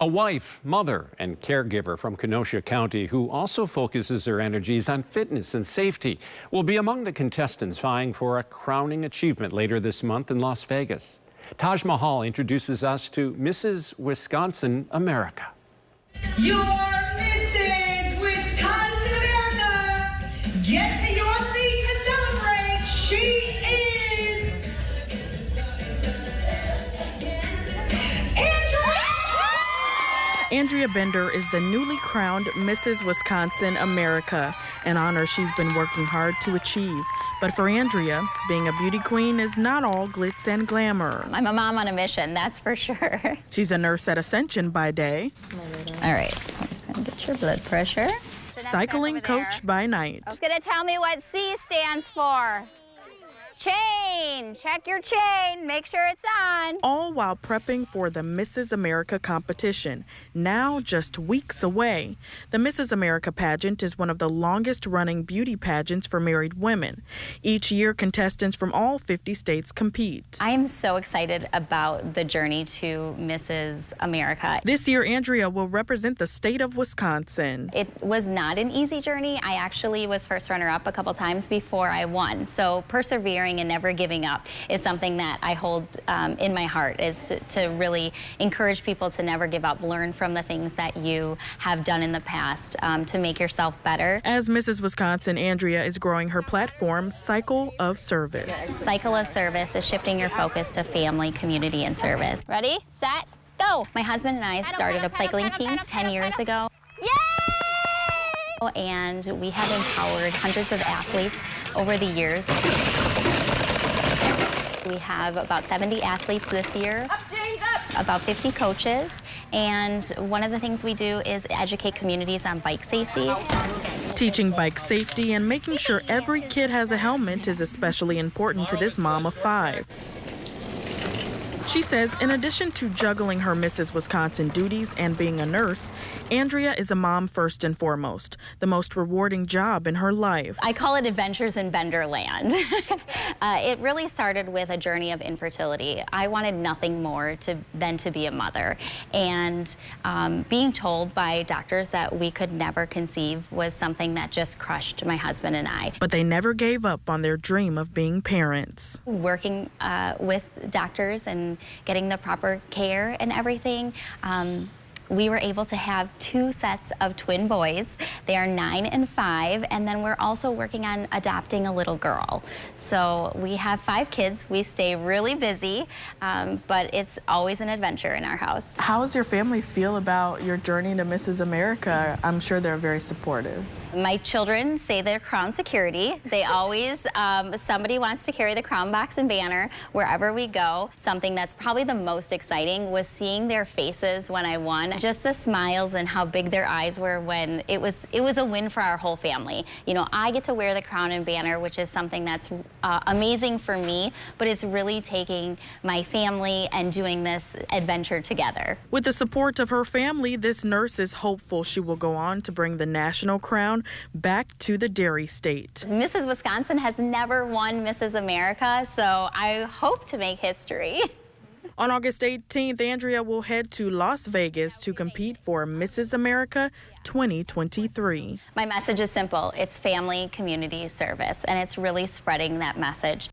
A wife, mother, and caregiver from Kenosha County who also focuses her energies on fitness and safety will be among the contestants vying for a crowning achievement later this month in Las Vegas. Taj Mahal introduces us to Mrs. Wisconsin America. Your Mrs. Wisconsin America, get to your feet to celebrate. She is Andrea Bender is the newly crowned Mrs. Wisconsin America, an honor she's been working hard to achieve. But for Andrea, being a beauty queen is not all glitz and glamour. I'm a mom on a mission, that's for sure. She's a nurse at Ascension by day. All right, so I'm just gonna get your blood pressure. Cycling coach by night. It's gonna tell me what C stands for. Chain, check your chain, make sure it's on. All while prepping for the Mrs. America competition, now just weeks away. The Mrs. America pageant is one of the longest running beauty pageants for married women. Each year, contestants from all 50 states compete. I am so excited about the journey to Mrs. America. This year, Andrea will represent the state of Wisconsin. It was not an easy journey. I actually was first runner-up a couple times before I won. So persevering and never giving up is something that I hold in my heart, is to really encourage people to never give up, learn from the things that you have done in the past to make yourself better. As Mrs. Wisconsin, Andrea is growing her platform, Cycle of Service. Cycle of Service is shifting your focus to family, community, and service. Ready, set, go. My husband and I started a cycling team 10 years ago. Yay! And we have empowered hundreds of athletes over the years. We have about 70 athletes this year, about 50 coaches, and one of the things we do is educate communities on bike safety. Teaching bike safety and making sure every kid has a helmet is especially important to this mom of 5. She says in addition to juggling her Mrs. Wisconsin duties and being a nurse, Andrea is a mom first and foremost, the most rewarding job in her life. I call it Adventures in Benderland. It really started with a journey of infertility. I wanted nothing more than to be a mother. And being told by doctors that we could never conceive was something that just crushed my husband and I. But they never gave up on their dream of being parents. Working with doctors and getting the proper care and everything, we were able to have 2 sets of twin boys. They are 9 and 5, and then we're also working on adopting a little girl. So we have 5 kids. We stay really busy, but it's always an adventure in our house. How does your family feel about your journey to Mrs. America? I'm sure they're very supportive. My children say they're crown security. They always, somebody wants to carry the crown box and banner wherever we go. Something that's probably the most exciting was seeing their faces when I won. Just the smiles and how big their eyes were when it was a win for our whole family. You know, I get to wear the crown and banner, which is something that's amazing for me, but it's really taking my family and doing this adventure together. With the support of her family, this nurse is hopeful she will go on to bring the national crown back to the Dairy State. Mrs. Wisconsin has never won Mrs. America, so I hope to make history. On August 18th, Andrea will head to Las Vegas to compete for Mrs. America 2023. My message is simple. It's family, community, service, and it's really spreading that message.